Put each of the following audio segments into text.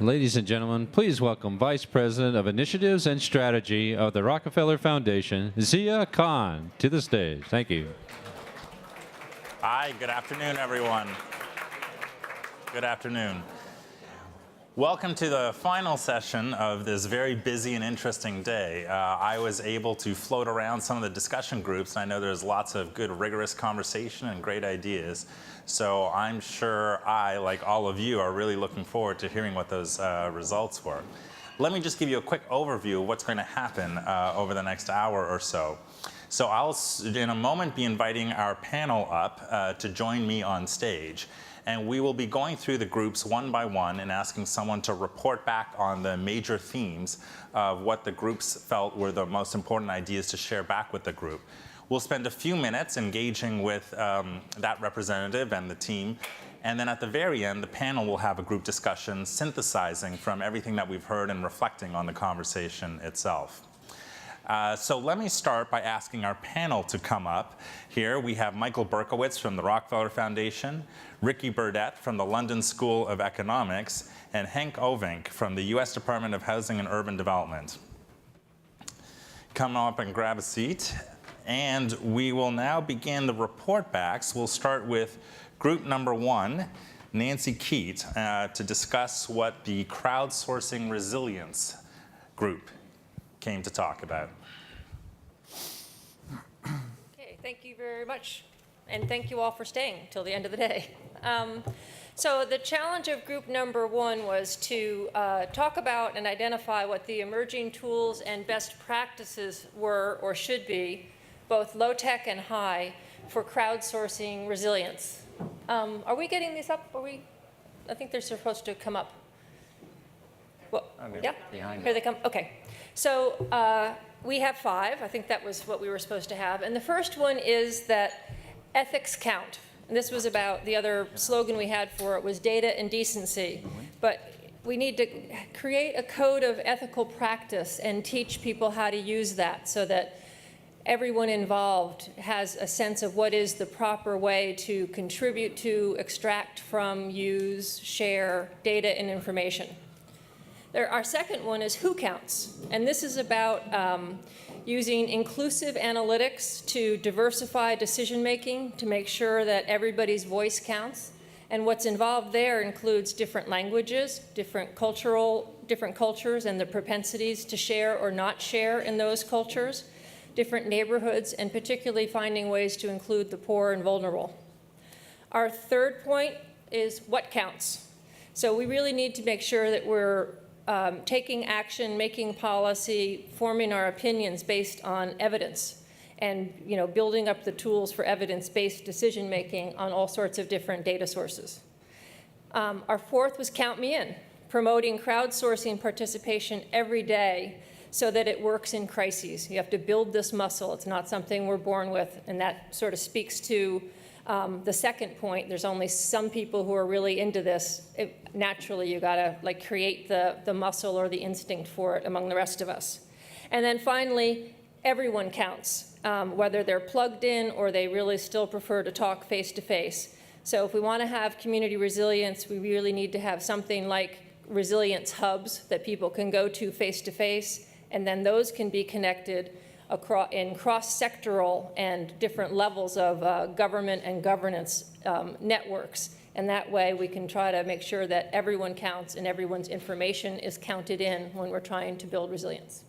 Ladies and gentlemen, please welcome Vice President of Initiatives and Strategy of the Rockefeller Foundation, Zia Khan, to the stage. Thank you. Hi, good afternoon, everyone. Good afternoon. Welcome to the final session of this very busy and interesting day. I was able to float around some of the discussion groups, and I know there's lots of good, rigorous conversation and great ideas. So I'm sure I, like all of you, are really looking forward to hearing what those results were. Let me just give you a quick overview of what's going to happen over the next hour or so. So I'll, in a moment, be inviting our panel up to join me on stage. And we will be going through the groups one by one and asking someone to report back on the major themes of what the groups felt were the most important ideas to share back with the group. We'll spend a few minutes engaging with that representative and the team. And then at the very end, the panel will have a group discussion synthesizing from everything that we've heard and reflecting on the conversation itself. So let me start by asking our panel to come up here. We have Michael Berkowitz from the Rockefeller Foundation, Ricky Burdett from the London School of Economics, and Henk Ovink from the U.S. Department of Housing and Urban Development. Come up and grab a seat. And we will now begin the report backs. We'll start with group number one, Nancy Keat, to discuss what the crowdsourcing resilience group came to talk about. Okay, thank you very much. And thank you all for staying till the end of the day. So the challenge of group number one was to talk about and identify what the emerging tools and best practices were or should be, both low-tech and high, for crowdsourcing resilience. Are we getting these up? I think they're supposed to come up. Well, yeah, here they come. Okay. So we have 5. I think that was what we were supposed to have. And the first one is that ethics count. And this was about the other slogan we had for it was data and decency. But we need to create a code of ethical practice and teach people how to use that so that everyone involved has a sense of what is the proper way to contribute to, extract from, use, share data and information. Our second one is who counts, and this is about using inclusive analytics to diversify decision-making to make sure that everybody's voice counts. And what's involved there includes different languages, different cultures and the propensities to share or not share in those cultures, different neighborhoods, and particularly finding ways to include the poor and vulnerable. Our third point is what counts. So we really need to make sure that we're taking action, making policy, forming our opinions based on evidence, and building up the tools for evidence-based decision-making on all sorts of different data sources. Our fourth was count me in, promoting crowdsourcing participation every day so that it works in crises. You have to build this muscle. It's not something we're born with, and that sort of speaks to the second point. There's only some people who are really into this. Naturally, you gotta create the muscle or the instinct for it among the rest of us. And then finally, everyone counts, whether they're plugged in or they really still prefer to talk face to face. So if we want to have community resilience, we really need to have something like resilience hubs that people can go to face, and then those can be connected in cross-sectoral and different levels of government and governance networks. And that way we can try to make sure that everyone counts and everyone's information is counted in when we're trying to build resilience.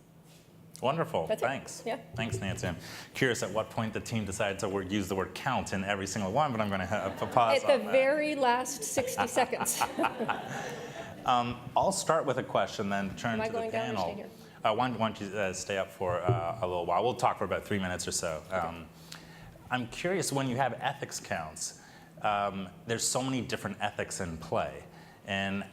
Wonderful. That's Thanks. Yeah. Thanks, Nancy. I'm curious at what point the team decided to use the word count in every single one, but I'm going to have a pause on that. At the very last 60 seconds. I'll start with a question, then turn to the panel. Am I going down or stay here? Why don't you stay up for a little while? We'll talk for about 3 minutes or so. Okay. I'm curious, when you have ethics counts, there's so many different ethics in play. And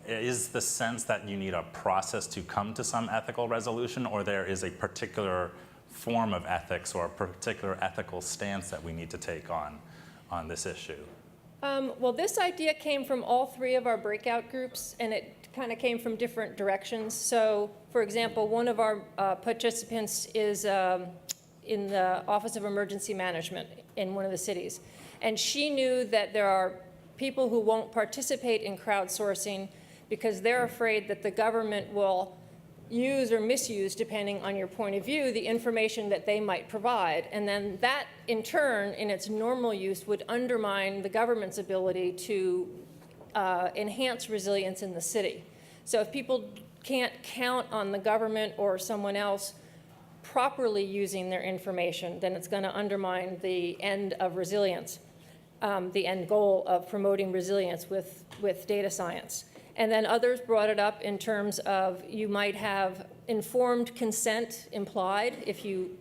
is the sense that you need a process to come to some ethical resolution, or there is a particular form of ethics or a particular ethical stance that we need to take on this issue? Well, this idea came from all 3 of our breakout groups, and it kind of came from different directions. So, for example, one of our participants is in the Office of Emergency Management in one of the cities. And she knew that there are people who won't participate in crowdsourcing because they're afraid that the government will use or misuse, depending on your point of view, the information that they might provide. And then that, in turn, in its normal use, would undermine the government's ability to enhance resilience in the city. So if people can't count on the government or someone else properly using their information, then it's going to undermine the end of resilience, the end goal of promoting resilience with data science. And then others brought it up in terms of you might have informed consent implied if you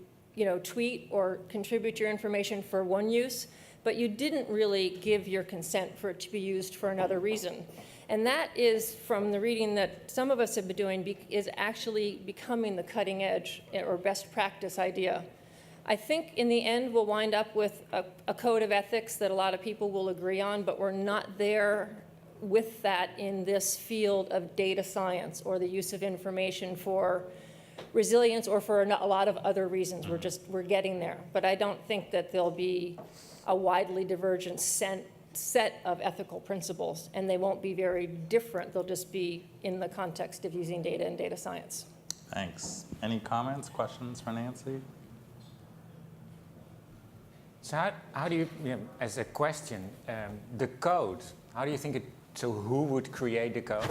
tweet or contribute your information for one use, but you didn't really give your consent for it to be used for another reason. And that is, from the reading that some of us have been doing, is actually becoming the cutting edge or best practice idea. I think in the end we'll wind up with a code of ethics that a lot of people will agree on, but we're not there with that in this field of data science or the use of information for resilience or for a lot of other reasons. We're getting there. But I don't think that there'll be a widely divergent set of ethical principles, and they won't be very different. They'll just be in the context of using data and data science. Thanks. Any comments, questions for Nancy? So how do you, as a question, the code, how do you think so who would create the code?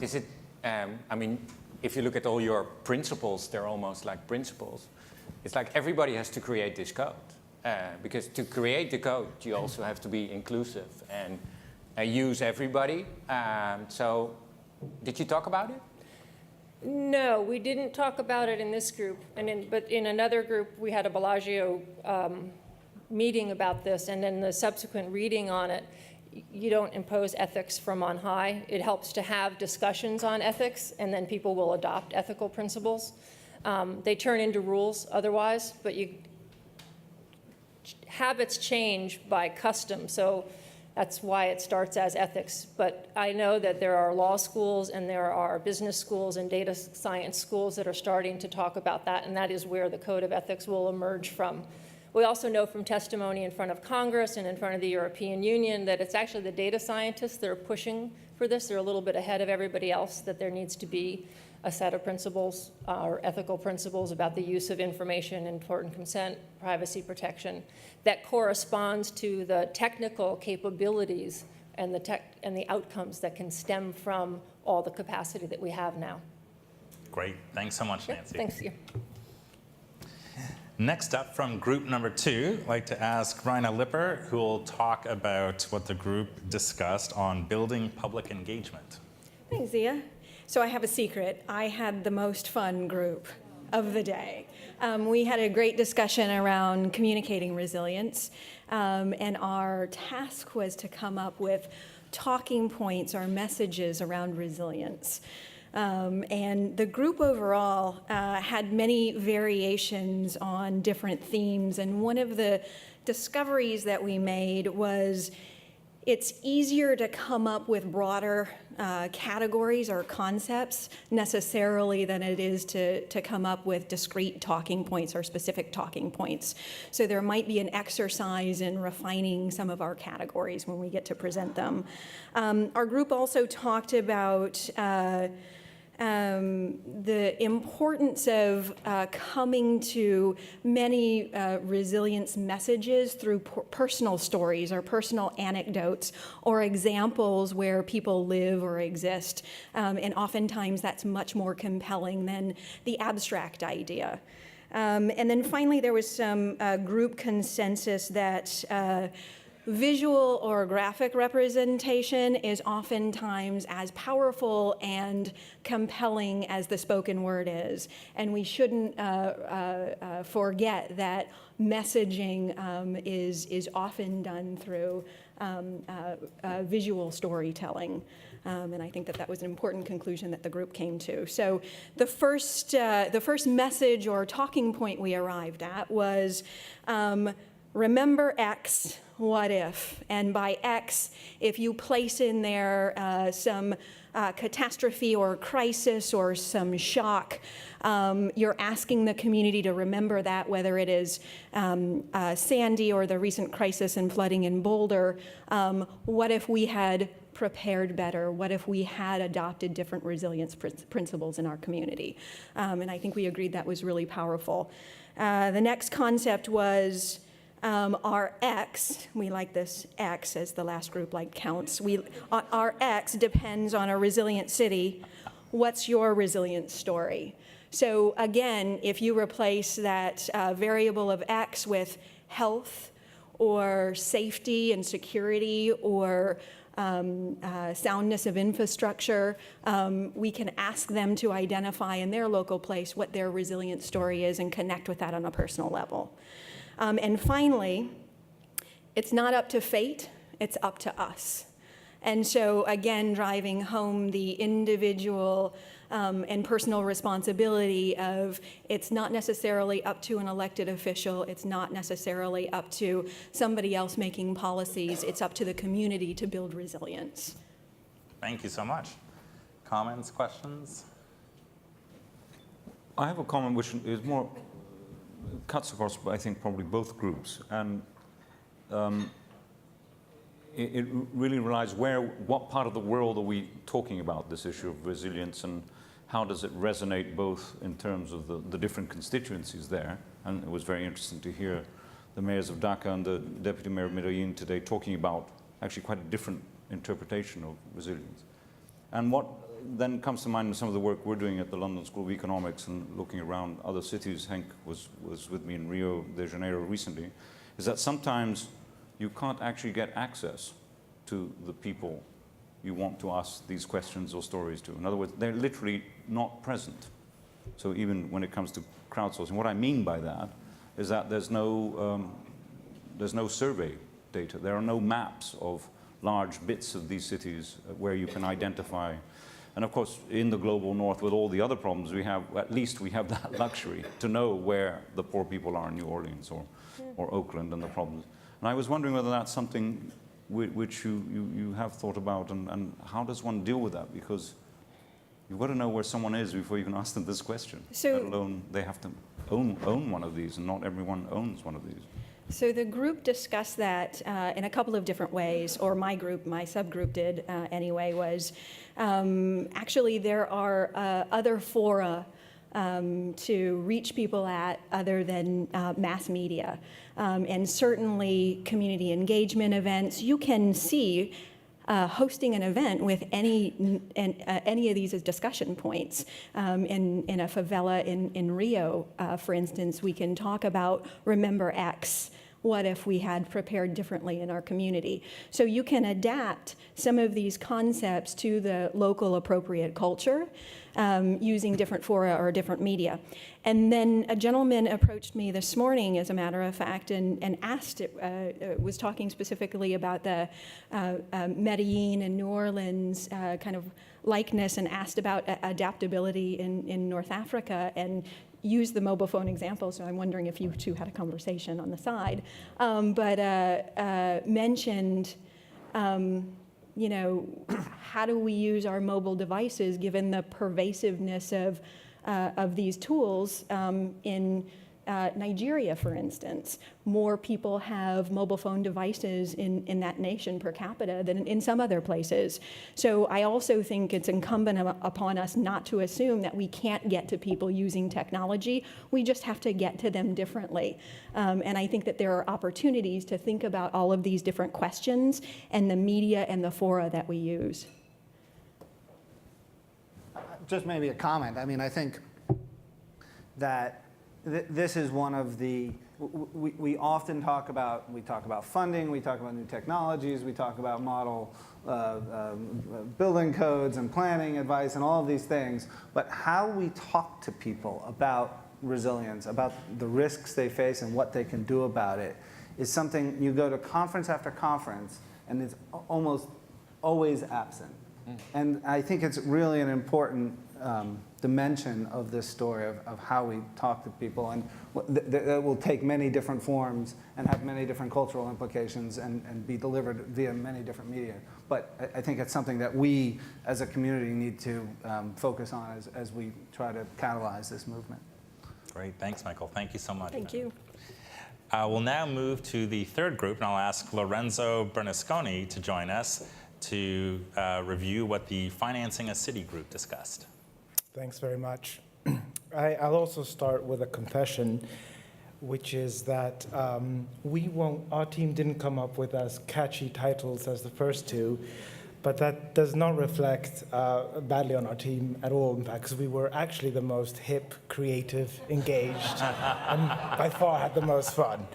Is it, I mean, if you look at all your principles, they're almost like principles. It's like everybody has to create this code. Because to create the code, you also have to be inclusive and use everybody. So did you talk about it? No, we didn't talk about it in this group. But in another group, we had a Bellagio meeting about this, and then the subsequent reading on it. You don't impose ethics from on high. It helps to have discussions on ethics, and then people will adopt ethical principles. They turn into rules otherwise, but habits change by custom, so that's why it starts as ethics. But I know that there are law schools and there are business schools and data science schools that are starting to talk about that, and that is where the code of ethics will emerge from. We also know from testimony in front of Congress and in front of the European Union that it's actually the data scientists that are pushing for this. They're a little bit ahead of everybody else, that there needs to be a set of principles or ethical principles about the use of information, informed consent, privacy protection, that corresponds to the technical capabilities and the outcomes that can stem from all the capacity that we have now. Great. Thanks so much, Nancy. Thanks. Next up from group number 2, I'd like to ask Raina Lipper, who will talk about what the group discussed on building public engagement. Thanks, Zia. So I have a secret. I had the most fun group of the day. We had a great discussion around communicating resilience, and our task was to come up with talking points or messages around resilience. And the group overall had many variations on different themes, and one of the discoveries that we made was it's easier to come up with broader categories or concepts necessarily than it is to come up with discrete talking points or specific talking points. So there might be an exercise in refining some of our categories when we get to present them. Our group also talked about the importance of coming to many resilience messages through personal stories or personal anecdotes or examples where people live or exist. And oftentimes that's much more compelling than the abstract idea. And then finally, there was some group consensus that visual or graphic representation is oftentimes as powerful and compelling as the spoken word is. And we shouldn't forget that messaging is often done through visual storytelling. And I think that was an important conclusion that the group came to. So the first message or talking point we arrived at was remember X, what if? And by X, if you place in there some catastrophe or crisis or some shock, you're asking the community to remember that, whether it is Sandy or the recent crisis and flooding in Boulder. What if we had prepared better? What if we had adopted different resilience principles in our community? And I think we agreed that was really powerful. The next concept was our X. We like this X, as the last group like counts. Our X depends on a resilient city. What's your resilient story? So again, if you replace that variable of X with health or safety and security or soundness of infrastructure, we can ask them to identify in their local place what their resilient story is and connect with that on a personal level. And finally, it's not up to fate, it's up to us. And so again, driving home the individual and personal responsibility of it's not necessarily up to an elected official, it's not necessarily up to somebody else making policies, it's up to the community to build resilience. Thank you so much. Comments, questions? I have a comment which is more, cuts across, I think, probably both groups. And it really relies what part of the world are we talking about this issue of resilience, and how does it resonate both in terms of the different constituencies there. And it was very interesting to hear the mayors of Dhaka and the deputy mayor of Medellin today talking about actually quite a different interpretation of resilience. And what then comes to mind in some of the work we're doing at the London School of Economics and looking around other cities, Henk was with me in Rio de Janeiro recently, is that sometimes you can't actually get access to the people you want to ask these questions or stories to. In other words, they're literally not present. So even when it comes to crowdsourcing, what I mean by that is that there's no survey data. There are no maps of large bits of these cities where you can identify. And of course, in the global north, with all the other problems we have, at least we have that luxury to know where the poor people are in New Orleans or Oakland and the problems. And I was wondering whether that's something which you have thought about, and how does one deal with that? Because you've got to know where someone is before you can ask them this question. So, let alone they have to own one of these, and not everyone owns one of these. So the group discussed that in a couple of different ways, or my subgroup did anyway, was actually there are other fora to reach people at other than mass media. And certainly community engagement events. You can see hosting an event with any of these as discussion points. In a favela in Rio, for instance, we can talk about Remember X. What if we had prepared differently in our community? So you can adapt some of these concepts to the local appropriate culture using different fora or different media. And then a gentleman approached me this morning, as a matter of fact, and asked, was talking specifically about the Medellin and New Orleans kind of likeness, and asked about adaptability in North Africa, and used the mobile phone example, so I'm wondering if you two had a conversation on the side, but mentioned, how do we use our mobile devices given the pervasiveness of these tools in Nigeria, for instance. More people have mobile phone devices in that nation per capita than in some other places. So I also think it's incumbent upon us not to assume that we can't get to people using technology. We just have to get to them differently. And I think that there are opportunities to think about all of these different questions and the media and the fora that we use. Just maybe a comment. I mean, I think that this is one of the, we often talk about funding, we talk about new technologies, we talk about model building codes and planning advice and all of these things, but how we talk to people about resilience, about the risks they face and what they can do about it, is something you go to conference after conference and it's almost always absent. And I think it's really an important dimension of this story of how we talk to people, and that will take many different forms and have many different cultural implications and be delivered via many different media. But I think it's something that we as a community need to focus on as we try to catalyze this movement. Great, thanks, Michael. Thank you so much. Thank you. We'll now move to the third group, and I'll ask Lorenzo Bernasconi to join us to review what the Financing a City group discussed. Thanks very much. I'll also start with a confession, which is that our team didn't come up with as catchy titles as the first two, but that does not reflect badly on our team at all, in fact, because we were actually the most hip, creative, engaged, and by far had the most fun.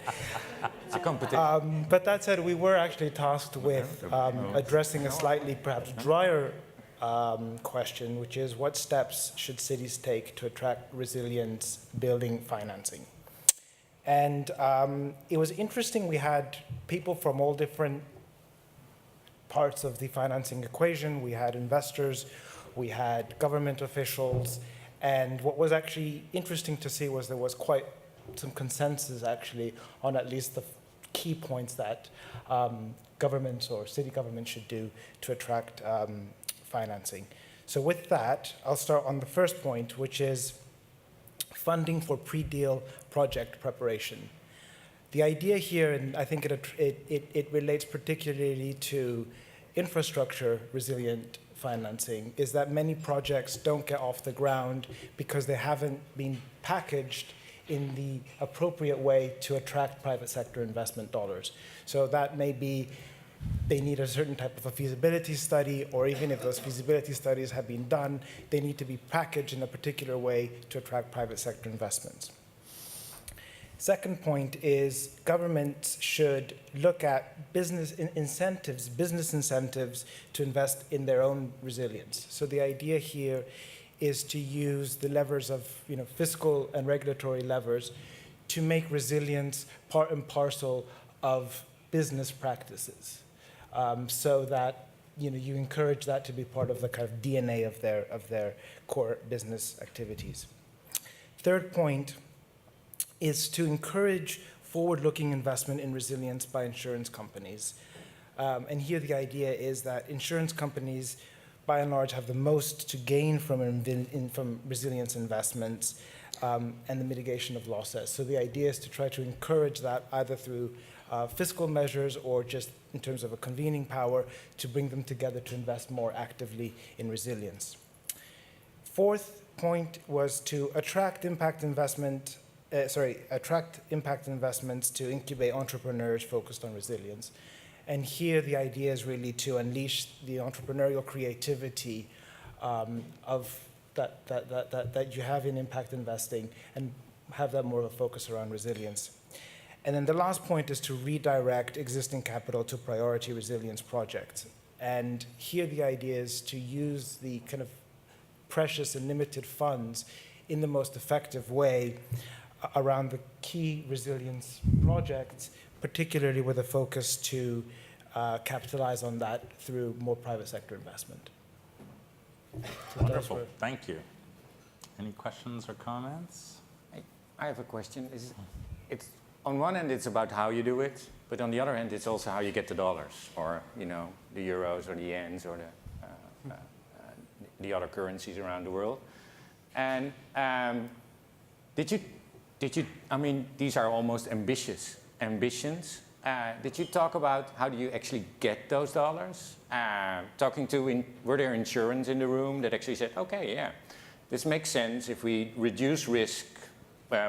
It's a competition. But that said, we were actually tasked with addressing a slightly perhaps drier question, which is what steps should cities take to attract resilience building financing? And it was interesting, we had people from all different parts of the financing equation. We had investors, we had government officials, and what was actually interesting to see was there was quite some consensus actually on at least the key points that governments or city governments should do to attract financing. So with that, I'll start on the first point, which is funding for pre-deal project preparation. The idea here, and I think it relates particularly to infrastructure resilient financing, is that many projects don't get off the ground because they haven't been packaged in the appropriate way to attract private sector investment dollars. So that may be they need a certain type of a feasibility study, or even if those feasibility studies have been done, they need to be packaged in a particular way to attract private sector investments. Second point is governments should look at business incentives to invest in their own resilience. So the idea here is to use the levers of fiscal and regulatory levers to make resilience part and parcel of business practices, so that you encourage that to be part of the kind of DNA of their core business activities. Third point is to encourage forward-looking investment in resilience by insurance companies. And here the idea is that insurance companies, by and large, have the most to gain from resilience investments and the mitigation of losses. So the idea is to try to encourage that either through fiscal measures or just in terms of a convening power to bring them together to invest more actively in resilience. Fourth point was to attract impact investments to incubate entrepreneurs focused on resilience. And here the idea is really to unleash the entrepreneurial creativity that you have in impact investing and have that more of a focus around resilience. And then the last point is to redirect existing capital to priority resilience projects. And here the idea is to use the kind of precious and limited funds in the most effective way around the key resilience projects, particularly with a focus to capitalize on that through more private sector investment. So Wonderful, thank you. Any questions or comments? I have a question. It's on one end, it's about how you do it, but on the other hand, it's also how you get the dollars, or the euros, or the yens, or the other currencies around the world. And did you? I mean, these are almost ambitious ambitions. Did you talk about how do you actually get those dollars? Were there insurance in the room that actually said, okay, yeah, this makes sense. If we reduce risk,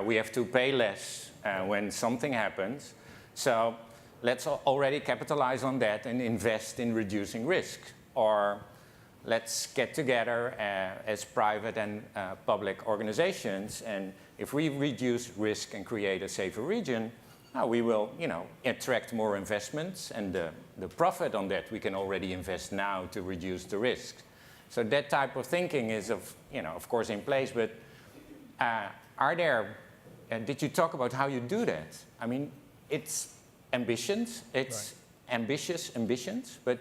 we have to pay less when something happens. So let's already capitalize on that and invest in reducing risk. Or let's get together as private and public organizations, and if we reduce risk and create a safer region, we will, attract more investments, and the profit on that we can already invest now to reduce the risk. So that type of thinking is of course in place, but did you talk about how you do that? I mean, it's ambitions, it's ambitious ambitions, but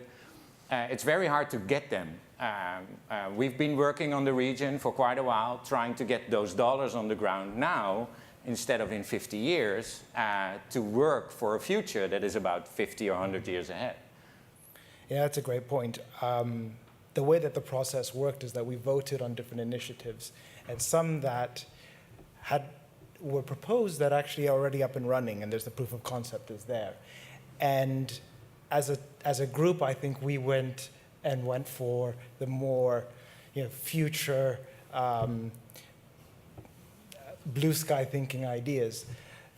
it's very hard to get them. We've been working on the region for quite a while, trying to get those dollars on the ground now, instead of in 50 years, to work for a future that is about 50 or 100 years ahead. Yeah, that's a great point. The way that the process worked is that we voted on different initiatives, and some that were proposed that actually are already up and running, and there's the proof of concept is there. And as a group, I think we went for the more future blue sky thinking ideas.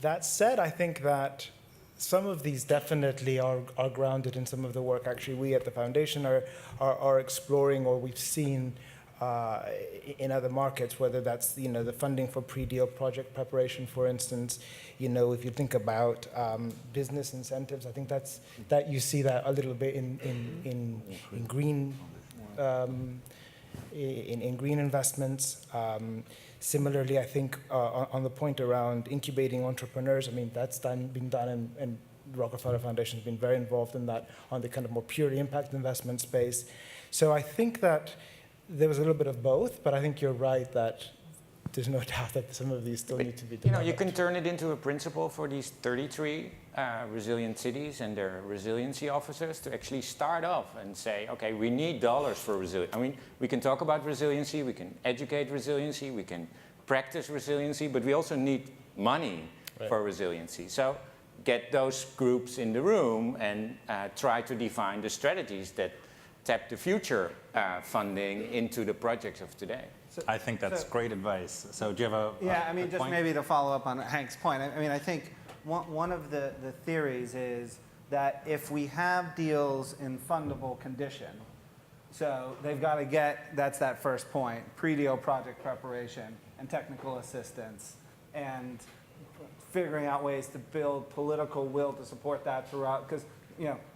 That said, I think that some of these definitely are grounded in some of the work actually we at the foundation are exploring, or we've seen in other markets, whether that's the funding for pre-deal project preparation, for instance. If you think about business incentives, I think that you see that a little bit in green in green investments. Similarly, I think on the point around incubating entrepreneurs, I mean, that's been done, and Rockefeller Foundation has been very involved in that on the kind of more purely impact investment space. So I think that there was a little bit of both, but I think you're right that there's no doubt that some of these still need to be developed. You can turn it into a principle for these 33 resilient cities and their resiliency officers to actually start off and say, okay, we need dollars for resilience. I mean, we can talk about resiliency, we can educate resiliency, we can practice resiliency, but we also need money for resiliency. So get those groups in the room and try to define the strategies that tap the future funding into the projects of today. I think that's great advice. So do you have a just point? maybe to follow up on Hank's point. I mean, I think one of the theories is that if we have deals in fundable condition, so they've got to get, that's that first point, pre-deal project preparation and technical assistance, and figuring out ways to build political will to support that throughout. Because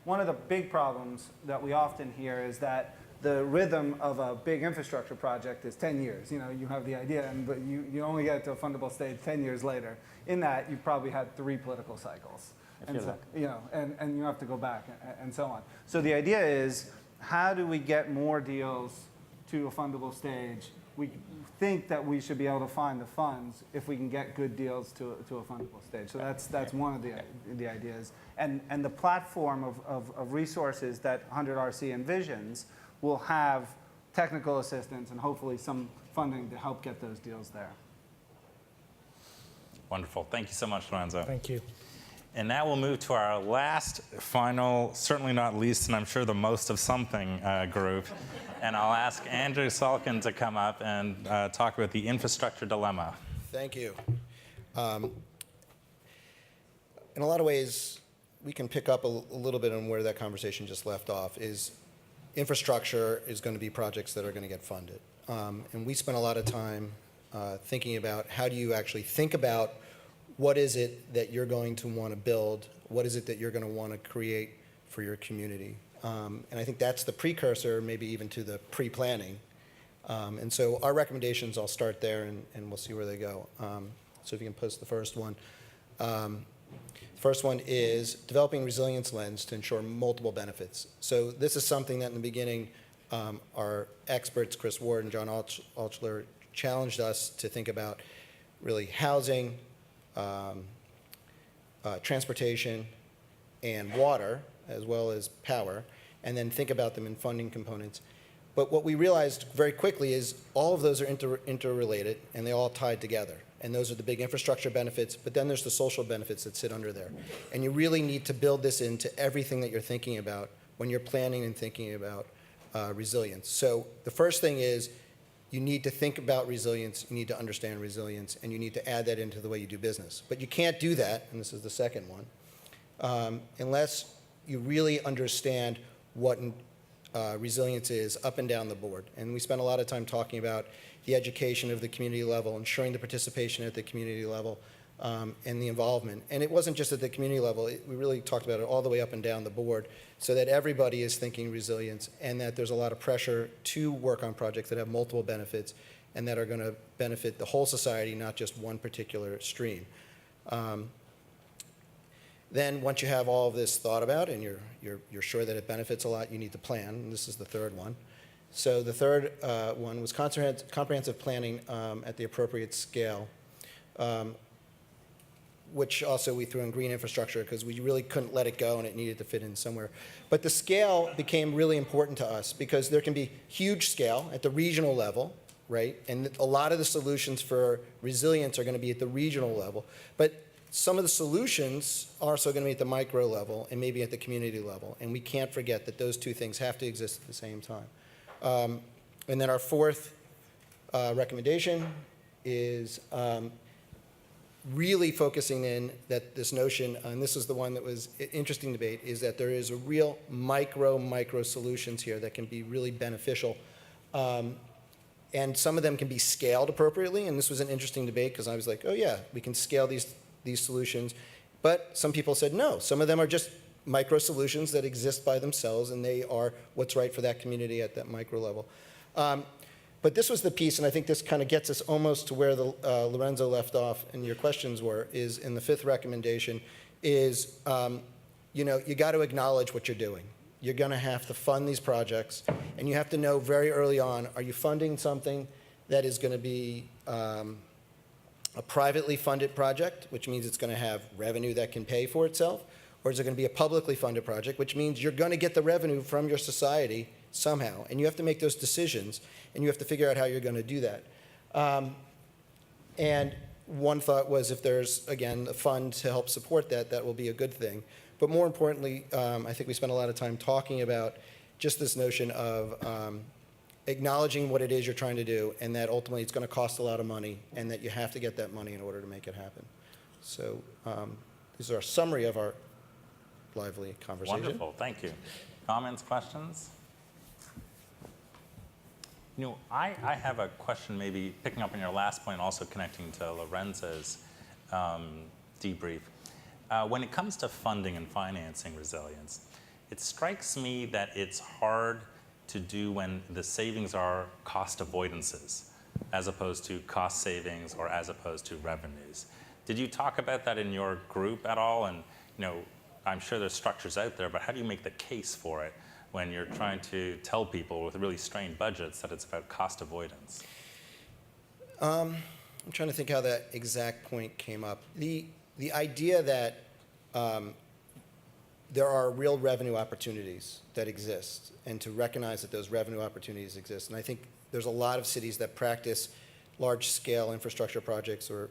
one of the big problems that we often hear is that the rhythm of a big infrastructure project is 10 years. You have the idea, but you only get to a fundable stage 10 years later. In that, you've probably had 3 political cycles. And so, and you have to go back and so on. So the idea is, how do we get more deals to a fundable stage? We think that we should be able to find the funds if we can get good deals to a fundable stage. So that's one of the ideas. And the platform of resources that 100RC envisions will have technical assistance and hopefully some funding to help get those deals there. Wonderful. Thank you so much, Lorenzo. Thank you. And now we'll move to our last, final, certainly not least, and I'm sure the most of something group. And I'll ask Andrew Salkin to come up and talk about the infrastructure dilemma. Thank you. In a lot of ways, we can pick up a little bit on where that conversation just left off. Is infrastructure is going to be projects that are going to get funded. And we spent a lot of time thinking about how do you actually think about what is it that you're going to want to build, what is it that you're going to want to create for your community. And I think that's the precursor, maybe even to the pre-planning. And so our recommendations, I'll start there and we'll see where they go. So if you can post the first one. The first one is developing resilience lens to ensure multiple benefits. So this is something that in the beginning, our experts, Chris Ward and John Altschuler, challenged us to think about really housing, transportation, and water, as well as power, and then think about them in funding components. But what we realized very quickly is all of those are interrelated, and they all tied together. And those are the big infrastructure benefits, but then there's the social benefits that sit under there. And you really need to build this into everything that you're thinking about when you're planning and thinking about resilience. So the first thing is you need to think about resilience, you need to understand resilience, and you need to add that into the way you do business. But you can't do that, and this is the second one, unless you really understand what resilience is up and down the board. And we spent a lot of time talking about the education of the community level, ensuring the participation at the community level, and the involvement. And it wasn't just at the community level, we really talked about it all the way up and down the board, so that everybody is thinking resilience, and that there's a lot of pressure to work on projects that have multiple benefits and that are going to benefit the whole society, not just one particular stream. Then once you have all of this thought about and you're sure that it benefits a lot, you need to plan. And this is the third one. So the third one was comprehensive planning at the appropriate scale, which also we threw in green infrastructure because we really couldn't let it go and it needed to fit in somewhere. But the scale became really important to us because there can be huge scale at the regional level, right? And a lot of the solutions for resilience are going to be at the regional level. But some of the solutions are also going to be at the micro level and maybe at the community level. And we can't forget that those two things have to exist at the same time. And then our fourth recommendation is really focusing in that this notion, and this is the one that was interesting debate, is that there is a real micro solutions here that can be really beneficial. And some of them can be scaled appropriately, and this was an interesting debate because I was like, oh yeah, we can scale these solutions. But some people said no, some of them are just micro solutions that exist by themselves, and they are what's right for that community at that micro level. But this was the piece, and I think this kind of gets us almost to where the, Lorenzo left off and your questions were, is in the fifth recommendation, is you know, you got to acknowledge what you're doing. You're going to have to fund these projects, and you have to know very early on, are you funding something that is going to be a privately funded project, which means it's going to have revenue that can pay for itself, or is it going to be a publicly funded project, which means you're going to get the revenue from your society somehow, and you have to make those decisions, and you have to figure out how you're going to do that. And one thought was if there's, again, a fund to help support that, that will be a good thing. But more importantly, I think we spent a lot of time talking about just this notion of acknowledging what it is you're trying to do, and that ultimately it's going to cost a lot of money, and that you have to get that money in order to make it happen. So these are a summary of our lively conversation. Wonderful, thank you. Comments, questions? You know, I have a question maybe picking up on your last point, also connecting to Lorenzo's debrief. When it comes to funding and financing resilience, it strikes me that it's hard to do when the savings are cost avoidances as opposed to cost savings or as opposed to revenues. Did you talk about that in your group at all? And you know, I'm sure there's structures out there, but how do you make the case for it when you're trying to tell people with really strained budgets that it's about cost avoidance? I'm trying to think how that exact point came up. The idea that there are real revenue opportunities that exist, and to recognize that those revenue opportunities exist. And I think there's a lot of cities that practice large-scale infrastructure projects or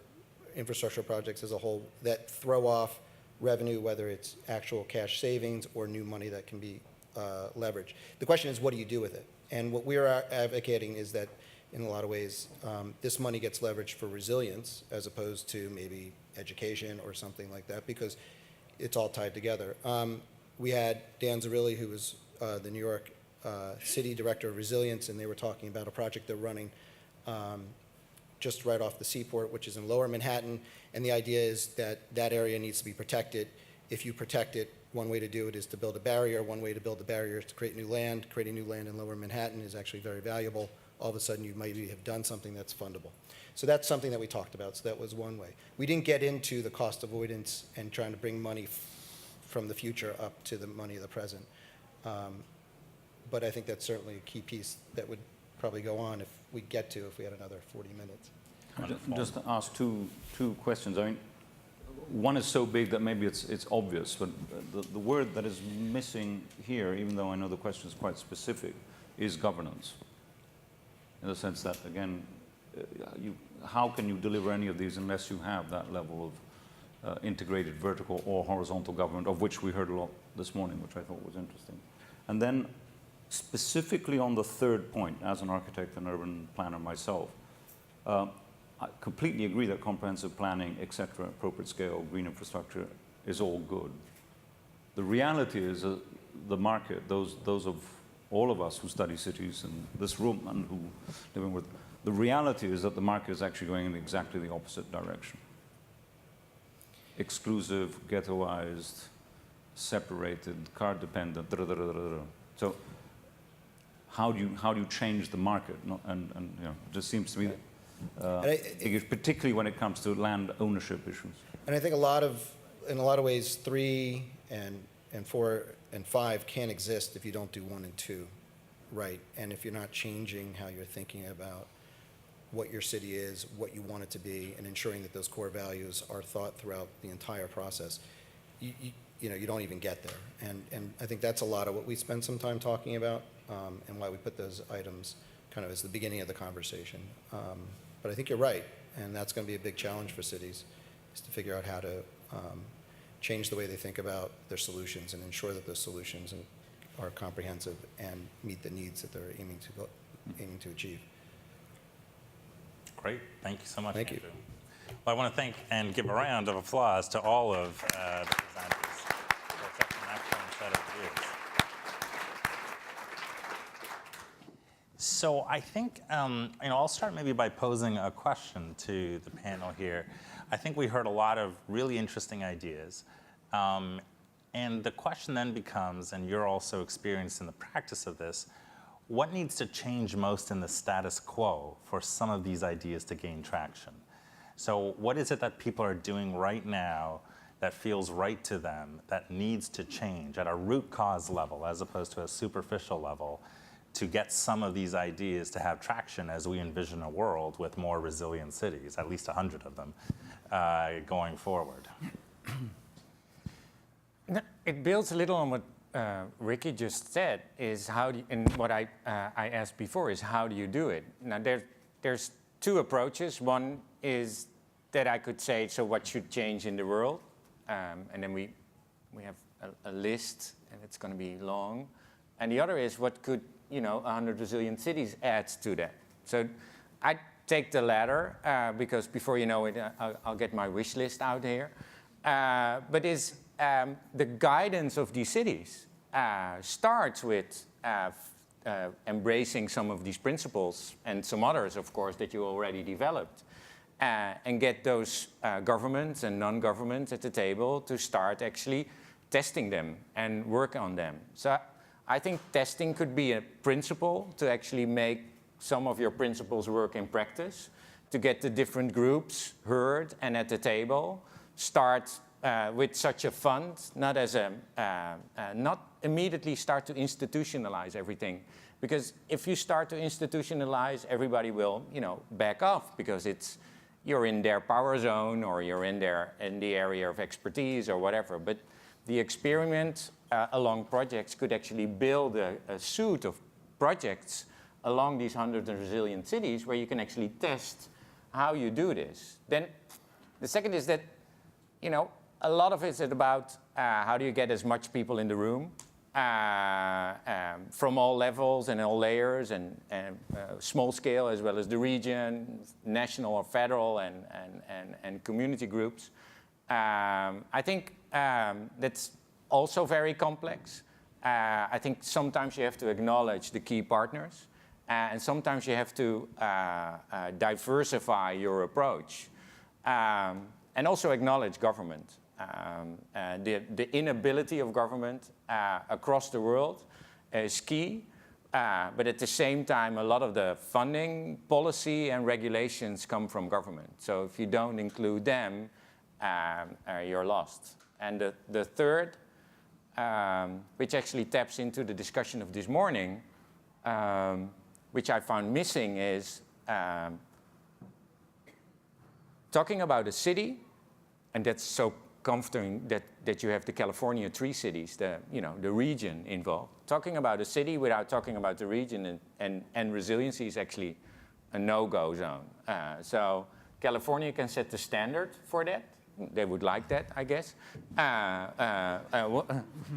infrastructure projects as a whole that throw off revenue, whether it's actual cash savings or new money that can be leveraged. The question is, what do you do with it? And what we're advocating is that, in a lot of ways, this money gets leveraged for resilience as opposed to maybe education or something like that, because it's all tied together. We had Dan Zarilli, who was the New York City Director of Resilience, and they were talking about a project they're running just right off the seaport, which is in Lower Manhattan, and the idea is that that area needs to be protected. If you protect it, one way to do it is to build a barrier. One way to build the barrier is to create new land. Creating new land in Lower Manhattan is actually very valuable. All of a sudden, you maybe have done something that's fundable. So that's something that we talked about. So that was one way. We didn't get into the cost avoidance and trying to bring money from the future up to the money of the present. But I think that's certainly a key piece that would probably go on if we get to, if we had another 40 minutes. Wonderful. Just to ask two questions. I mean, one is so big that maybe it's obvious, but the word that is missing here, even though I know the question is quite specific, is governance. In the sense that, again, how can you deliver any of these unless you have that level of integrated vertical or horizontal government, of which we heard a lot this morning, which I thought was interesting. And then specifically on the third point, as an architect and urban planner myself, I completely agree that comprehensive planning, et cetera, appropriate scale, green infrastructure is all good. The reality is the market, those of all of us who study cities in this room and who living with, the reality is that the market is actually going in exactly the opposite direction. Exclusive, ghettoized, separated, car dependent, So how do you change the market? And you know, it just seems to me particularly when it comes to land ownership issues. And I think a lot of in a lot of ways, 3 and 4 and 5 can't exist if you don't do 1 and 2 right, and if you're not changing how you're thinking about what your city is, what you want it to be, and ensuring that those core values are thought throughout the entire process, you don't even get there. And I think that's a lot of what we spend some time talking about, and why we put those items kind of as the beginning of the conversation. But I think you're right, and that's going to be a big challenge for cities, is to figure out how to change the way they think about their solutions and ensure that those solutions are comprehensive and meet the needs that they're aiming to achieve. Great. Thank you so much, Thank you. Andrew. Well, I want to thank and give a round of applause to all of the presenters for such an excellent set of views. So I think, I'll start maybe by posing a question to the panel here. I think we heard a lot of really interesting ideas. And the question then becomes, and you're also experienced in the practice of this, what needs to change most in the status quo for some of these ideas to gain traction? So what is it that people are doing right now that feels right to them, that needs to change at a root cause level as opposed to a superficial level to get some of these ideas to have traction as we envision a world with more resilient cities, at least 100 of them, going forward? It builds a little on what Ricky just said, is how do you, and what I asked before is how do you do it? Now there's 2 approaches. One is that I could say, so what should change in the world? And then we have a list, and it's going to be long. And the other is what could 100 resilient cities add to that? So I take the latter because before you know it, I'll get my wish list out here. But is the guidance of these cities starts with embracing some of these principles and some others, of course, that you already developed, and get those governments and non-governments at the table to start actually testing them and work on them. So I think testing could be a principle to actually make some of your principles work in practice, to get the different groups heard and at the table, start with such a fund, not as not immediately start to institutionalize everything, because if you start to institutionalize, everybody will, back off because you're in their power zone or you're in the area of expertise or whatever. But the experiment along projects could actually build a suite of projects along these 100 resilient cities where you can actually test how you do this. Then the second is that, a lot of it is about how do you get as much people in the room from all levels and all layers and small scale as well as the region, national or federal and community groups. I think that's also very complex. I think sometimes you have to acknowledge the key partners and sometimes you have to diversify your approach and also acknowledge government. The inability of government across the world is key, but at the same time, a lot of the funding, policy, and regulations come from government. So if you don't include them, you're lost. And the third, which actually taps into the discussion of this morning, which I found missing, is talking about a city, and that's so comforting that you have the California 3 cities, the region involved. Talking about a city without talking about the region and resiliency is actually a no-go zone. So California can set the standard for that. They would like that, I guess. I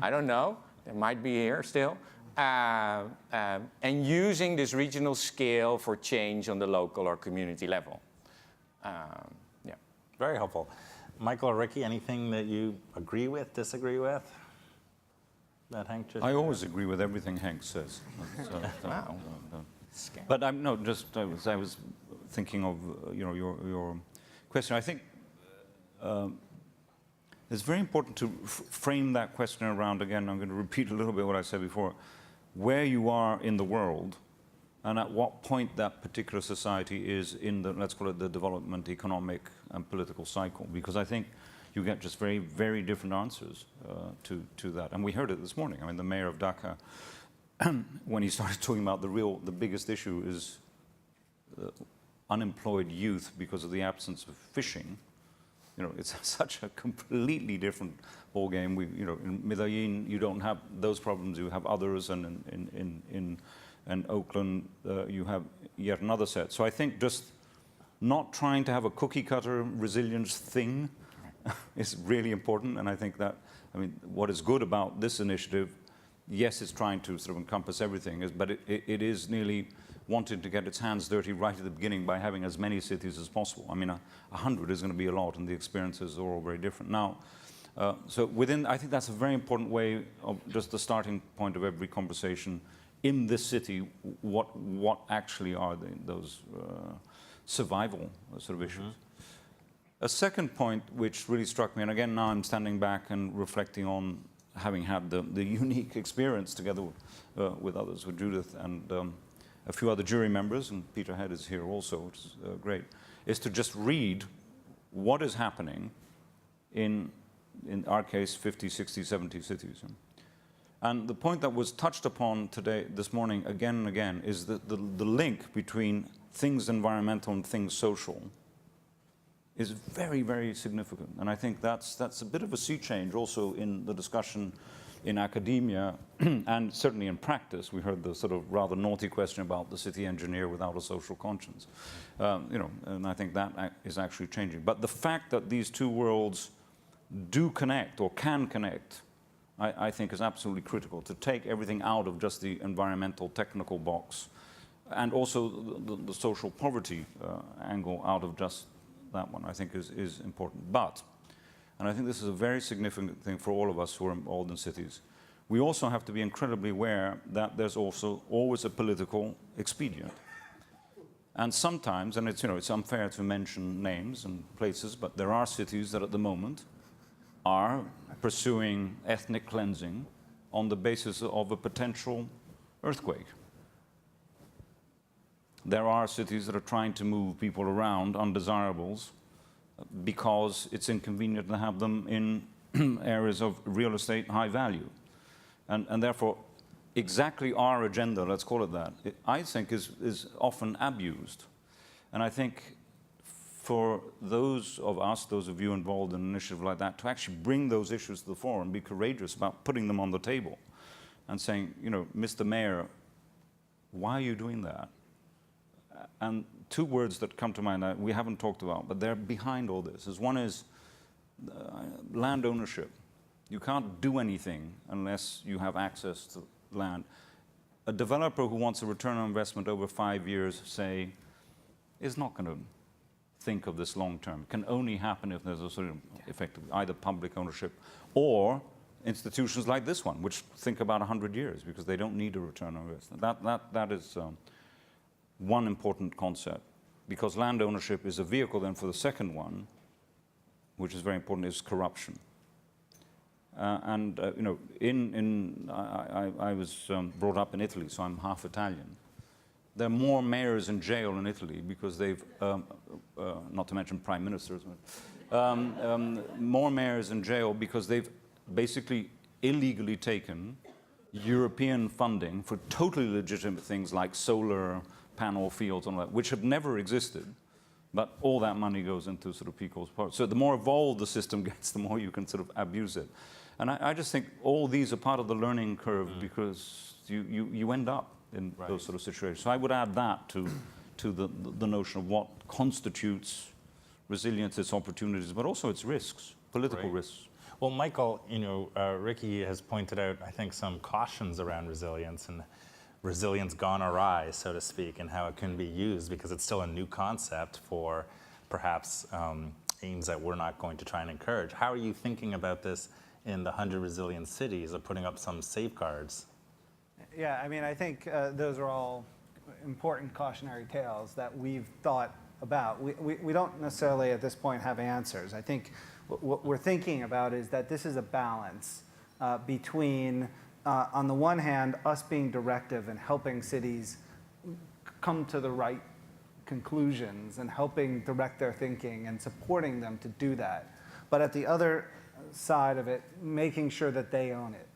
don't know. They might be here still. And using this regional scale for change on the local or community level. Yeah. Very helpful. Michael or Ricky, anything that you agree with, disagree with? That Hank just I always agree with everything Hank says. Wow. But I was thinking of your question. I think it's very important to frame that question around, again, I'm going to repeat a little bit what I said before, where you are in the world and at what point that particular society is in the, let's call it the development, economic and political cycle. Because I think you get just very, very different answers to that. And we heard it this morning. I mean, the mayor of Dhaka, when he started talking about the biggest issue is unemployed youth because of the absence of fishing. You know, it's such a completely different ball game. In Medellin, you don't have those problems. You have others, and in Oakland, you have yet another set. So I think just not trying to have a cookie cutter resilience thing is really important. And I think that, I mean, what is good about this initiative, yes, it's trying to sort of encompass everything, but it is nearly wanting to get its hands dirty right at the beginning by having as many cities as possible. I mean, 100 is going to be a lot, and the experiences are all very different. Now, so I think that's a very important way of just the starting point of every conversation. In this city, what actually are those survival sort of issues? A second point which really struck me, and again now I'm standing back and reflecting on having had the unique experience together with others, with Judith and a few other jury members, and Peter Head is here also, which is great, is to just read what is happening in our case, 50, 60, 70 cities. And the point that was touched upon this morning, again and again, is that the link between things environmental and things social is very, very significant. And I think that's a bit of a sea change also in the discussion in academia and certainly in practice. We heard the sort of rather naughty question about the city engineer without a social conscience. And I think that is actually changing. But the fact that these two worlds do connect or can connect, I think is absolutely critical, to take everything out of just the environmental technical box and also the social poverty angle out of just that one, I think is important. But, and I think this is a very significant thing for all of us who are involved in cities, we also have to be incredibly aware that there's also always a political expedient. And sometimes, and it's unfair to mention names and places, but there are cities that at the moment are pursuing ethnic cleansing on the basis of a potential earthquake. There are cities that are trying to move people around, undesirables, because it's inconvenient to have them in areas of real estate high value. And therefore, exactly our agenda, let's call it that, I think is often abused. And I think for those of us, those of you involved in an initiative like that, to actually bring those issues to the fore and be courageous about putting them on the table and saying, Mr. Mayor, why are you doing that? And two words that come to mind that we haven't talked about, but they're behind all this. One is land ownership. You can't do anything unless you have access to land. A developer who wants a return on investment over 5 years, say, is not going to think of this long term. It can only happen if there's a sort of effective either public ownership or institutions like this one, which think about 100 years because they don't need a return on investment. That is one important concept, because land ownership is a vehicle then for the second one, which is very important, is corruption. I was brought up in Italy, so I'm half Italian. There are more mayors in jail in Italy because they've, not to mention prime ministers, more mayors in jail because they've basically illegally taken European funding for totally legitimate things like solar panel fields and all that, which have never existed, but all that money goes into sort of people's pockets. So the more evolved the system gets, the more you can sort of abuse it. And I just think all these are part of the learning curve because you end up in those sort of situations. So I would add that to the notion of what constitutes resilience, its opportunities, but also its risks, political risks. Well, Michael, Ricky has pointed out, I think, some cautions around resilience and resilience gone awry, so to speak, and how it can be used because it's still a new concept for perhaps aims that we're not going to try and encourage. How are you thinking about this in the 100 resilient cities of putting up some safeguards? Yeah, I mean, I think those are all important cautionary tales that we've thought about. We don't necessarily at this point have answers. I think what we're thinking about is that this is a balance between, on the one hand, us being directive and helping cities come to the right conclusions and helping direct their thinking and supporting them to do that. but at the other side of it, making sure that they own it.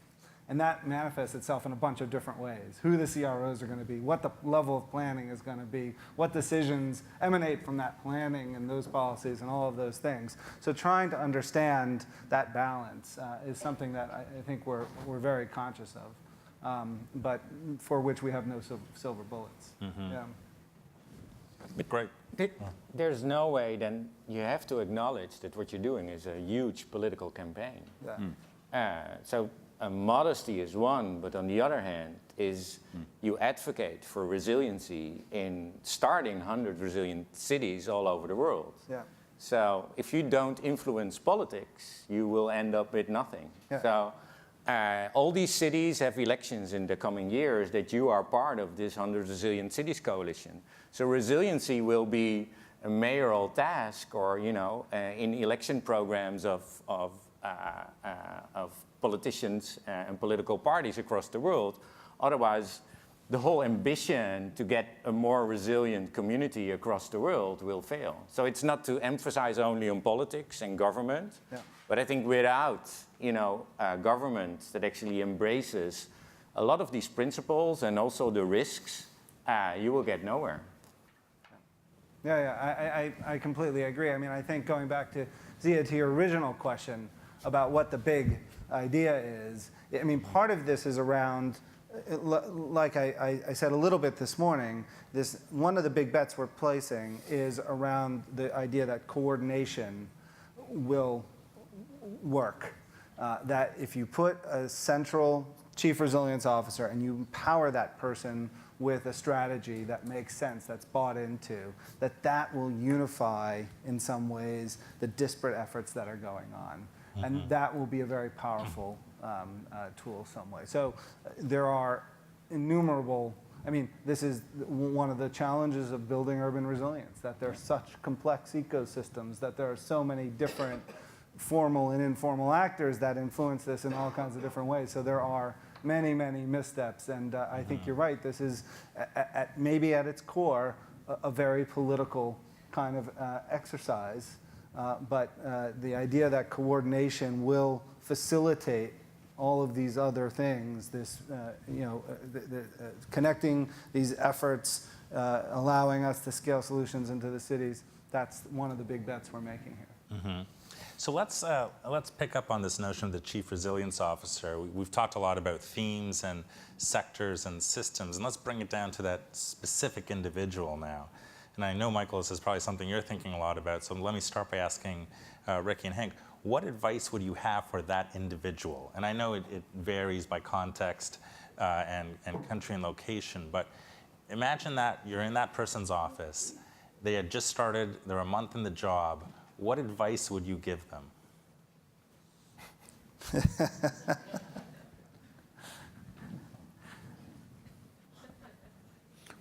And that manifests itself in a bunch of different ways. Who the CROs are going to be, what the level of planning is going to be, what decisions emanate from that planning and those policies and all of those things. So trying to understand that balance is something that I think we're very conscious of, but for which we have no silver bullets. Yeah. Great. There's no way then you have to acknowledge that what you're doing is a huge political campaign. So modesty is one, but on the other hand is you advocate for resiliency in starting 100 resilient cities all over the world. Yeah. So if you don't influence politics, you will end up with nothing. Yeah. So all these cities have elections in the coming years that you are part of this 100 Resilient Cities Coalition. So resiliency will be a mayoral task, or in election programs of politicians and political parties across the world. Otherwise, the whole ambition to get a more resilient community across the world will fail. So it's not to emphasize only on politics and government, but I think without a government that actually embraces a lot of these principles and also the risks, you will get nowhere. I completely agree. I mean, I think going back to Zia, to your original question about what the big idea is, I mean, part of this is around, like I said a little bit this morning, one of the big bets we're placing is around the idea that coordination will work. That if you put a central chief resilience officer and you empower that person with a strategy that makes sense, that's bought into, that will unify in some ways the disparate efforts that are going on. And that will be a very powerful tool some way. So there are innumerable, I mean, this is one of the challenges of building urban resilience, that there are such complex ecosystems, that there are so many different formal and informal actors that influence this in all kinds of different ways. So there are many, many missteps. And I think you're right. This is maybe at its core a very political kind of exercise. But the idea that coordination will facilitate all of these other things, this, connecting these efforts, allowing us to scale solutions into the cities, that's one of the big bets we're making here. So let's pick up on this notion of the Chief Resilience Officer. We've talked a lot about themes and sectors and systems, and let's bring it down to that specific individual now. And I know, Michael, this is probably something you're thinking a lot about, so let me start by asking Ricky and Hank, what advice would you have for that individual? And I know it varies by context and country and location, but imagine that you're in that person's office, they had just started, they're a month in the job. What advice would you give them?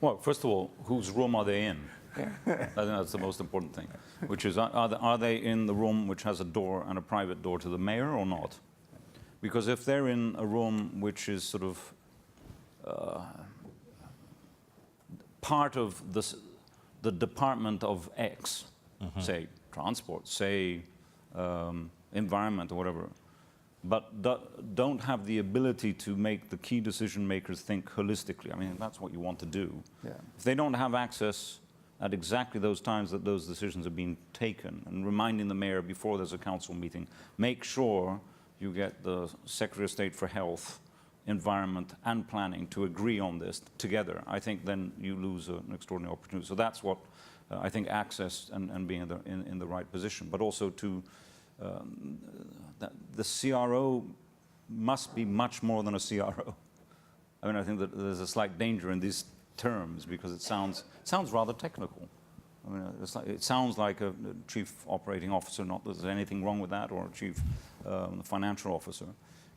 Well, first of all, whose room are they in? I think that's the most important thing, which is, are they in the room which has a door and a private door to the mayor or not? Because if they're in a room which is sort of part of the department of X, say transport, say environment or whatever, but don't have the ability to make the key decision makers think holistically. I mean, that's what you want to do. Yeah. If they don't have access at exactly those times that those decisions are being taken, and reminding the mayor before there's a council meeting, make sure you get the Secretary of State for Health, Environment and Planning to agree on this together. I think then you lose an extraordinary opportunity. So that's what I think, access and being in the right position, but also to the CRO must be much more than a CRO. I mean, I think that there's a slight danger in these terms because it sounds rather technical. I mean, it sounds like a chief operating officer, not that there's anything wrong with that, or a chief financial officer.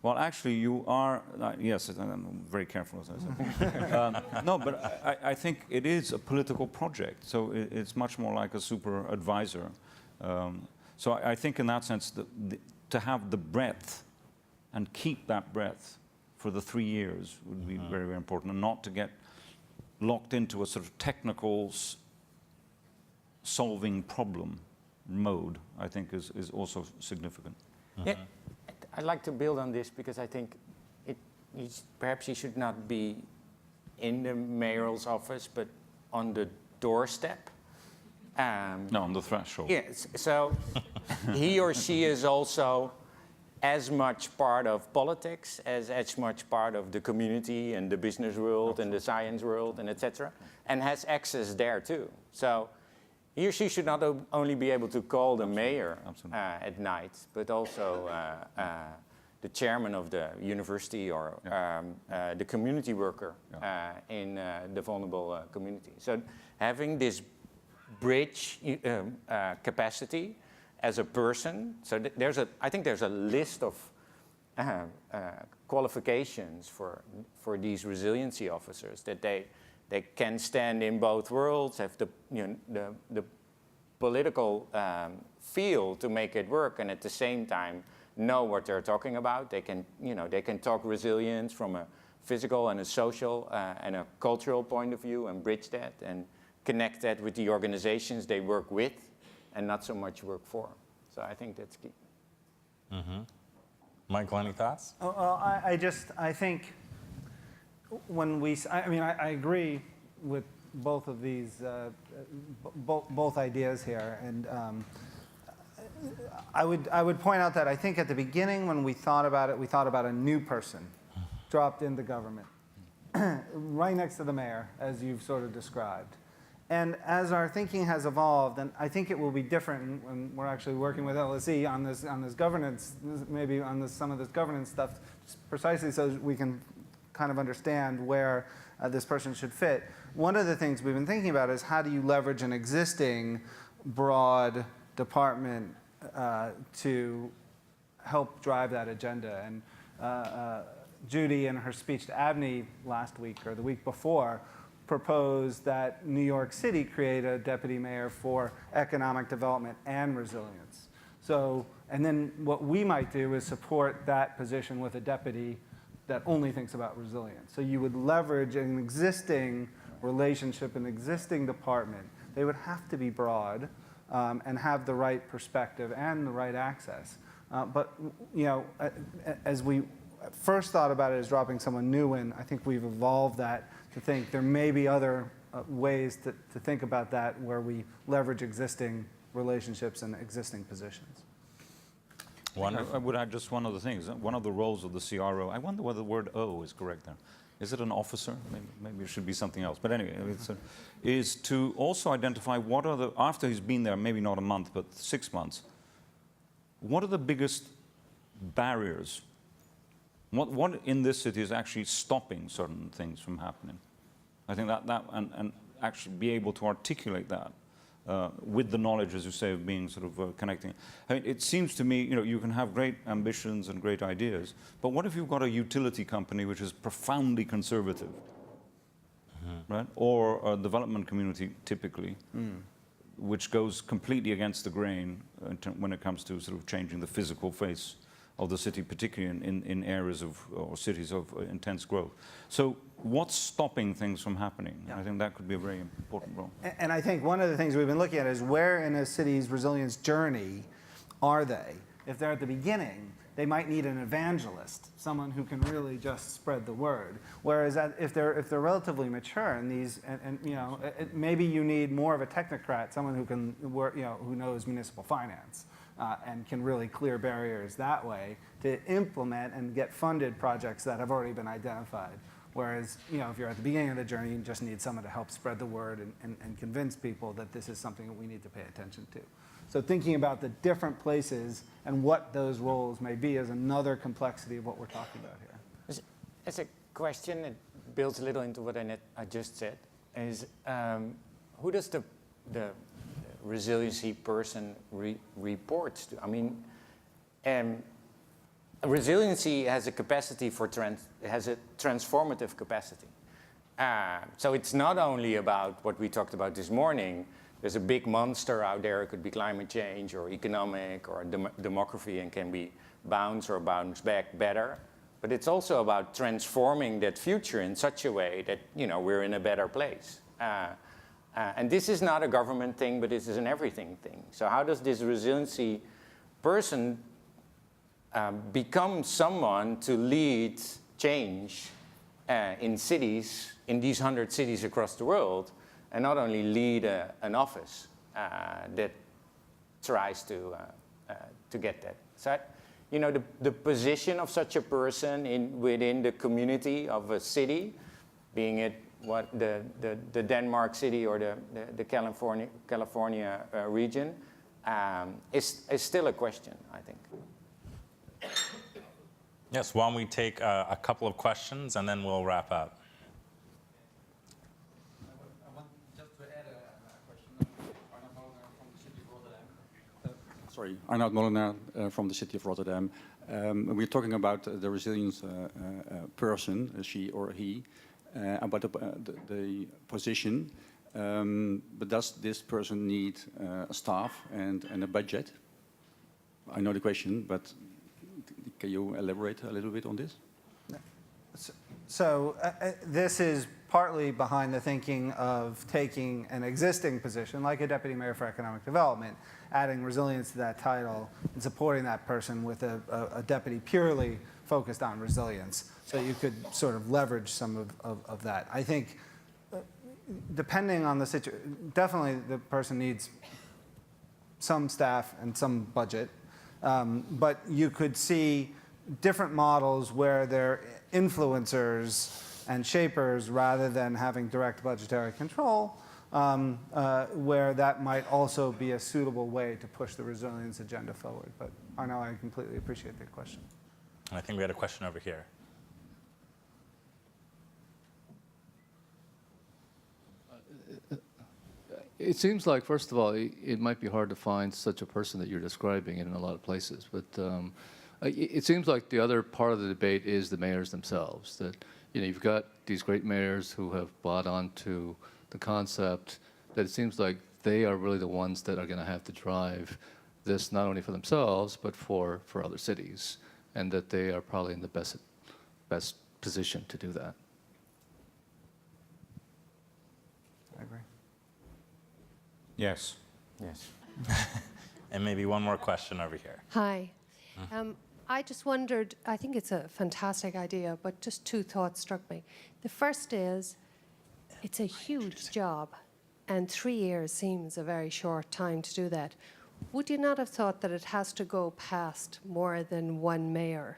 Well, actually, you are, yes, I'm very careful as I said. No, but I think it is a political project, so it's much more like a super advisor. So I think in that sense, to have the breadth and keep that breadth for the 3 years would be very, very important, and not to get locked into a sort of technical solving problem mode, I think, is also significant. Yeah, I'd like to build on this because I think perhaps he should not be in the mayoral's office, but on the doorstep. No, on the threshold. Yes, so he or she is also as much part of politics as much part of the community and the business world and the science world and etc. and has access there too. So he or she should not only be able to call the mayor at night, but also the chairman of the university or the community worker in the vulnerable community. So having this bridge capacity as a person. So I think there's a list of qualifications for these resiliency officers, that they can stand in both worlds, have the political feel to make it work, and at the same time know what they're talking about. They can talk resilience from a physical and a social and a cultural point of view, and bridge that and connect that with the organizations they work with and not so much work for. So I think that's key. Mm-hmm. Michael, any thoughts? Well, I think when I agree with both of these, both ideas here, and I would point out that I think at the beginning when we thought about it, we thought about a new person dropped into government, right next to the mayor, as you've sort of described. And as our thinking has evolved, and I think it will be different when we're actually working with LSE on this governance, maybe on some of this governance stuff, precisely so we can kind of understand where this person should fit. One of the things we've been thinking about is how do you leverage an existing broad department to help drive that agenda. And Judy, in her speech to Abney last week or the week before, proposed that New York City create a deputy mayor for economic development and resilience. So, and then what we might do is support that position with a deputy that only thinks about resilience. So you would leverage an existing relationship, an existing department. They would have to be broad and have the right perspective and the right access. But as we first thought about it as dropping someone new in, I think we've evolved that to think there may be other ways to think about that where we leverage existing relationships and existing positions. I would add just one other thing. One of the roles of the CRO, I wonder whether the word O is correct there. Is it an officer? Maybe it should be something else. But anyway, is to also identify what are the, after he's been there, maybe not a month, but 6 months, what are the biggest barriers? What in this city is actually stopping certain things from happening? I think that and actually be able to articulate that with the knowledge, as you say, of being sort of connecting. I mean, it seems to me, you can have great ambitions and great ideas, but what if you've got a utility company which is profoundly conservative, right? Or a development community, typically, which goes completely against the grain when it comes to sort of changing the physical face of the city, particularly in areas of, or cities of intense growth. So what's stopping things from happening? Yeah. I think that could be a very important role. And I think one of the things we've been looking at is where in a city's resilience journey are they? If they're at the beginning, they might need an evangelist, someone who can really just spread the word. Whereas if they're relatively mature in these, maybe you need more of a technocrat, someone who can work, who knows municipal finance. And can really clear barriers that way to implement and get funded projects that have already been identified. Whereas, if you're at the beginning of the journey, you just need someone to help spread the word and convince people that this is something that we need to pay attention to. So thinking about the different places and what those roles may be is another complexity of what we're talking about here. As a question, it builds a little into what I just said, is who does the resiliency person reports to? I mean, resiliency has a capacity for has a transformative capacity. So it's not only about what we talked about this morning. There's a big monster out there. It could be climate change or economic or demography, and can be bounce or bounce back better. But it's also about transforming that future in such a way that we're in a better place. And this is not a government thing, but this is an everything thing. So how does this resiliency person become someone to lead change in cities, in these 100 cities across the world, and not only lead an office that tries to get that. So, you know, the position of such a person within the community of a city, being it the Denmark city or the California region, is still a question, I think. Yes, why don't we take a couple of questions and then we'll wrap up. I want just to add a question. Arnoud Molenaar from the city of Rotterdam. Arnoud Molenaar from the city of Rotterdam. We're talking about the resilience person, she or he, about the position. But does this person need a staff and a budget? I know the question, but can you elaborate a little bit on this? So this is partly behind the thinking of taking an existing position, like a deputy mayor for economic development, adding resilience to that title, and supporting that person with a deputy purely focused on resilience. So you could sort of leverage some of that. I think, depending on the situation, definitely the person needs some staff and some budget. But you could see different models where they're influencers and shapers rather than having direct budgetary control, where that might also be a suitable way to push the resilience agenda forward. But Arnaud, I completely appreciate the question. I think we had a question over here. It seems like, first of all, it might be hard to find such a person that you're describing in a lot of places. But it seems like the other part of the debate is the mayors themselves. That, you know, you've got these great mayors who have bought onto the concept that it seems like they are really the ones that are going to have to drive this not only for themselves but for other cities, and that they are probably in the best position to do that. I agree. Yes. Yes. And maybe one more question over here. Hi. I just wondered, I think it's a fantastic idea, but just two thoughts struck me. The first is, it's a huge job, and 3 years seems a very short time to do that. Would you not have thought that it has to go past more than one mayor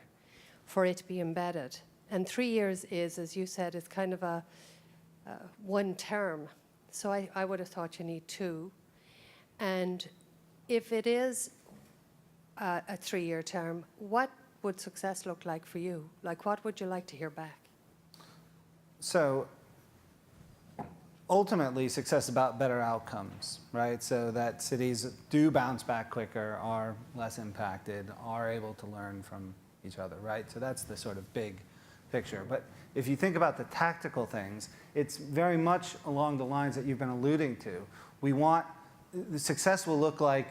for it to be embedded? And 3 years is, as you said, it's kind of a one term. So I would have thought you need two. And if it is a 3-year term, what would success look like for you? Like, what would you like to hear back? So ultimately, success is about better outcomes, right? So that cities do bounce back quicker, are less impacted, are able to learn from each other, right? So that's the sort of big picture. But if you think about the tactical things, it's very much along the lines that you've been alluding to. We want, the success will look like,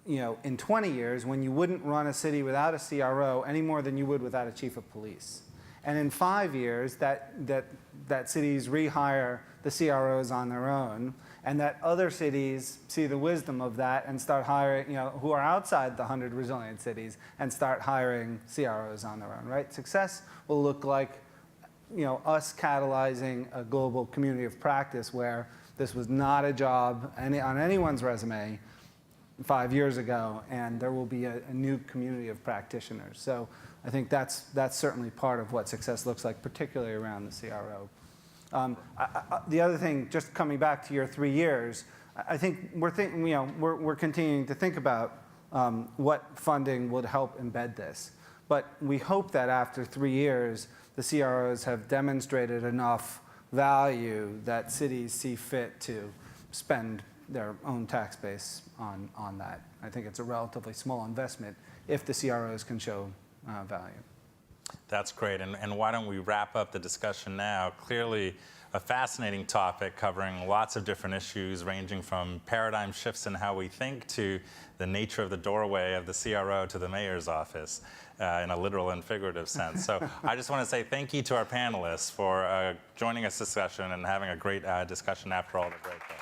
you know, in 20 years when you wouldn't run a city without a CRO any more than you would without a chief of police. And in 5 years, that cities rehire the CROs on their own, and that other cities see the wisdom of that and start hiring, you know, who are outside the 100 resilient cities, and start hiring CROs on their own, right? Success will look like, you know, us catalyzing a global community of practice where this was not a job on anyone's resume 5 years ago, and there will be a new community of practitioners. So I think that's certainly part of what success looks like, particularly around the CRO. The other thing, just coming back to your 3 years, I think we're continuing to think about what funding would help embed this. But we hope that after 3 years, the CROs have demonstrated enough value that cities see fit to spend their own tax base on that. I think it's a relatively small investment if the CROs can show value. That's great. And why don't we wrap up the discussion now? Clearly a fascinating topic covering lots of different issues, ranging from paradigm shifts in how we think to the nature of the doorway of the CRO to the mayor's office in a literal and figurative sense. So I just want to say thank you to our panelists for joining us this session and having a great discussion after all the great things.